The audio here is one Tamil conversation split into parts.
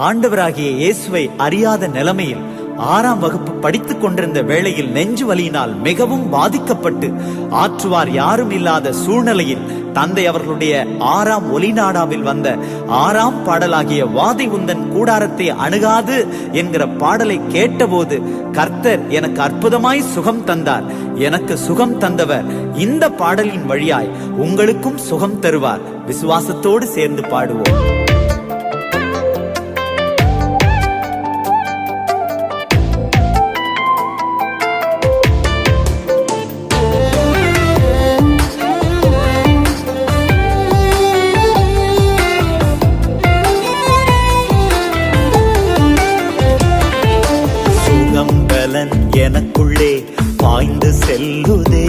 ஆண்டவராகிய இயேசுவை அறியாத நிலைமையில் 6ஆம் வகுப்பு படித்துக் கொண்டிருந்த வேளையில் நெஞ்சு வலியினால் மிகவும் பாதிக்கப்பட்டு ஆற்றுவார் யாரும் இல்லாத சூழ்நிலையில் தந்தை அவர்களுடைய 6ஆம் ஒலிநாடாவில் வந்த 6ஆம் பாடலாகிய வாதை உந்தன் கூடாரத்தை அணுகாது என்கிற பாடலை கேட்டபோது கர்த்தர் எனக்கு அற்புதமாய் சுகம் தந்தார். எனக்கு சுகம் தந்தவர் இந்த பாடலின் வழியாய் உங்களுக்கும் சுகம் தருவார். விசுவாசத்தோடு சேர்ந்து பாடுவோம். எனக்குள்ளே பாய்ந்து செல்லுதே,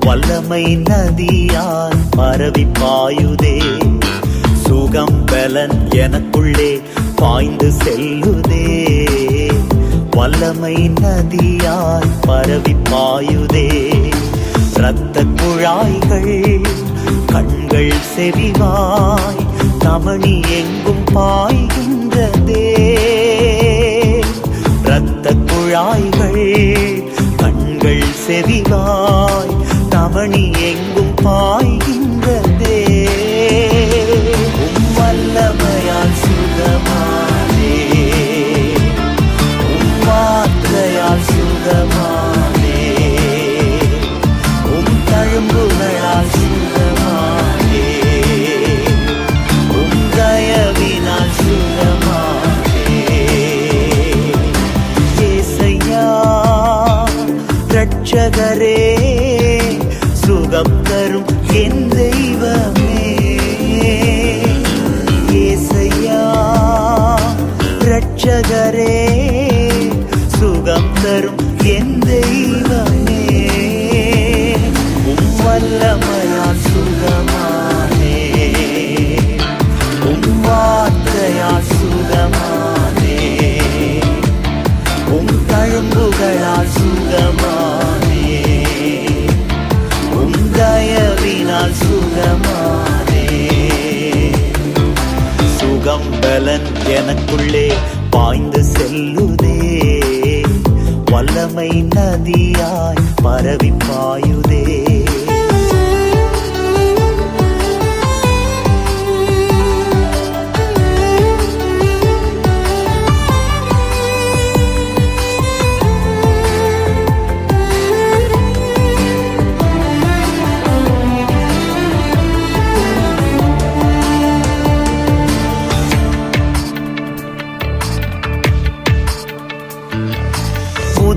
வல்லமை நதியால் பரவி பாயுதே. சுகம் பலன் எனக்குள்ளே பாய்ந்து செல்லுதே, வல்லமை நதியால் பரவி பாயுதே. இரத்த குழாய்கள் கண்கள் செவிவாய் தமணி எங்கும் பாய்கின்றதே. இரத்த குழாய்கள் கண்கள் செவிவாய் தமணி எங்கும் பாய்கின்றதே. வல்லமையால் சுகமானே, வார்த்தையால் சுகமானே, தழும்புகளால் சுகமானே, தயவினால் சுகமானே. ரட்சகரே சுகம் தரும் என் தெய்வமே, ஏசையா ரட்சகரே சுகம் தரும் என் தெய்வமே. வல்லமையால் சுகமானே, வார்த்தையால் சுகமானே, தழும்புகளால் சுகமானே, தயவினால் சுகமானே. சுகம் பலன் எனக்குள்ளே பாய்ந்து செல்லுதே, வல்லமை நதியாய் பரவி பாயுதே.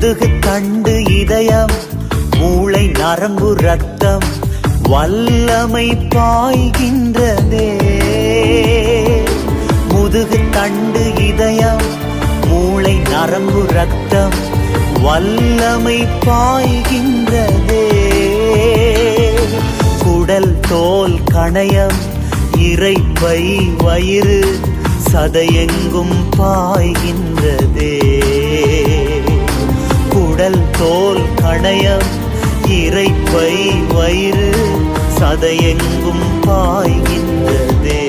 முதுகு தண்டு இதயம் மூளை நரம்பு ரத்தம் வல்லமை பாய்கின்றதே. முதுகு தண்டு இதயம் மூளை நரம்பு ரத்தம் வல்லமை பாய்கின்றதே. குடல் தோல் கணையம் இரைப்பை வயிறு சதையெங்கும் பாய்கின்றதே. குடல் தோல் கணையம் இரைப்பை வயிறு சதையெங்கும் பாய்கின்றதே.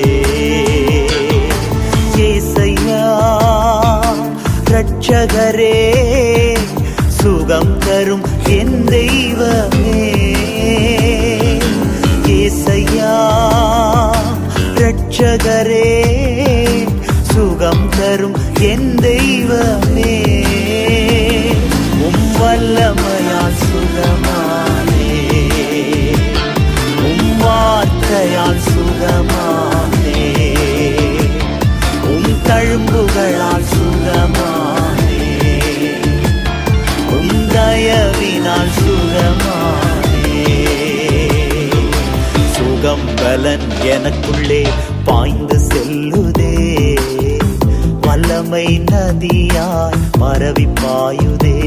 ஏசையா ரட்சகரே சுகம் தரும் என் தெய்வமே, ஏசையா ரட்சகரே சுகம் தரும் என் தெய்வமே. வல்லமையால் சுகமானே, வார்த்தையால் சுகமானே, தழும்புகளால் சுகமானே, தயவினால் சுகமானே. சுகம் பலன் எனக்குள்ளே பாய்ந்து செல்லுதே, வல்லமை நதியாய் பரவி பாயுதே.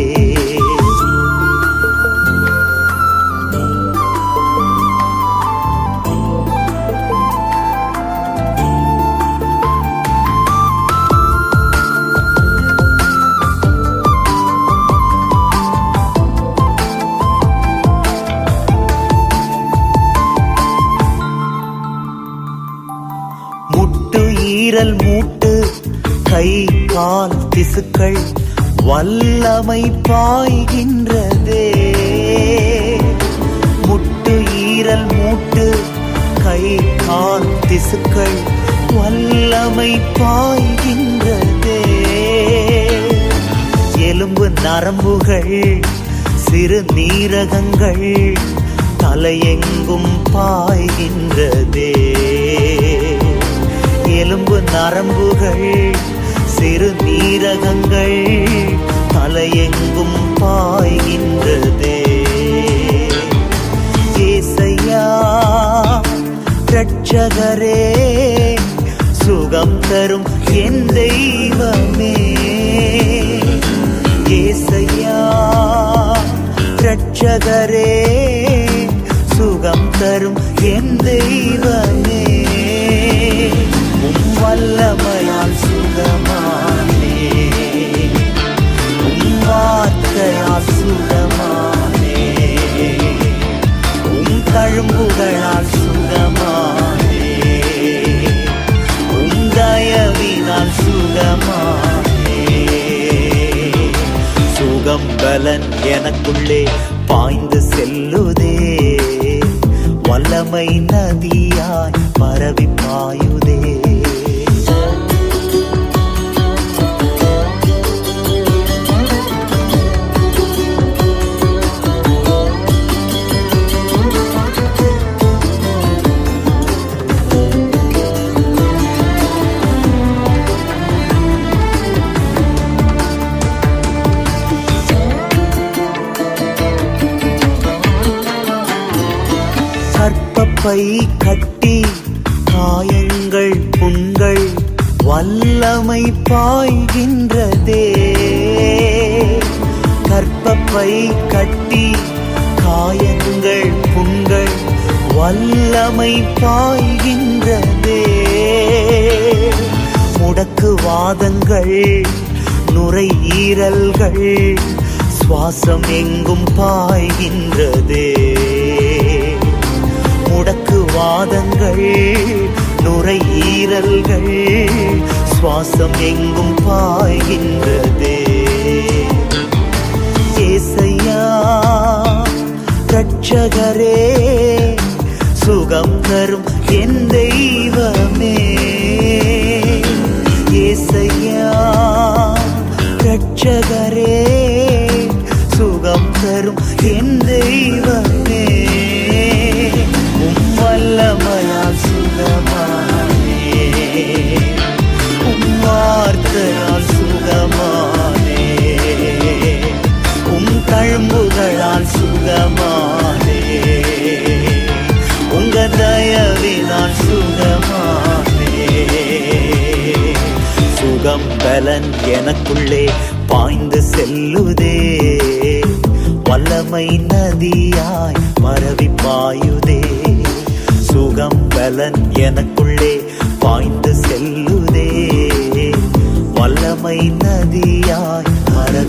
ஈரல் மூட்டு கை கால் திசுக்கள் வல்லமை பாய்கின்றதே. முட்டு ஈரல் மூட்டு கை கால் திசுக்கள் வல்லமை பாய்கின்றதே. எலும்பு நரம்புகள் சிறு நீரகங்கள் தலையெங்கும் பாய்கின்றதே. எலும்பு நரம்புகள் சிறு நீரகங்கள் தலையெங்கும் பாய்கின்றதே. ஏசையா இரட்சகரே, சுகம் தரும் என் தெய்வமே. ஏசையா இரட்சகரே, சுகம் தரும் என் தெய்வமே. உம் வல்லமையால் சுகமானே, உம் வார்த்தையால் சுகமானே, உம் தழும்புகளால் சுகமானே, உம் தயவினால் சுகமானே. சுகம் பலன் எனக்குள்ளே பாய்ந்து செல்லுதே. வல்லமை நதியாய் பரவி பாயுதே. கற்பப்பை கட்டி காயங்கள் புண்கள் வல்லமை பாய்கின்றதே. கற்பப்பை கட்டி காயங்கள் புண்கள் வல்லமை பாய்கின்றதே. முடக்குவாதங்கள் நுரையீரல்கள் சுவாசம் எங்கும் பாய்கின்றதே. முடக்குவாதங்கள் நுரையீரல்கள் சுவாசம் எங்கும் பாய்கின்றதே. ஏசையா இரட்சகரே, சுகம் தரும் என் தெய்வமே. ஏசையா இரட்சகரே, சுகம் தரும் என் தெய்வமே. வல்லமையால் சுகமானே, உம் வார்த்தையால் சுகமானே, உம் தழும்புகளால் சுகமானே, உங்க தயவினால் சுகமானே. சுகம் பலன் எனக்குள்ளே பாய்ந்து செல்லுதே. வல்லமை நதியாய் பரவி பாயுதே. சுகம் பலன் எனக்குள்ளே பாய்ந்து செல்லுதே. வல்லமை நதியாய் பரவி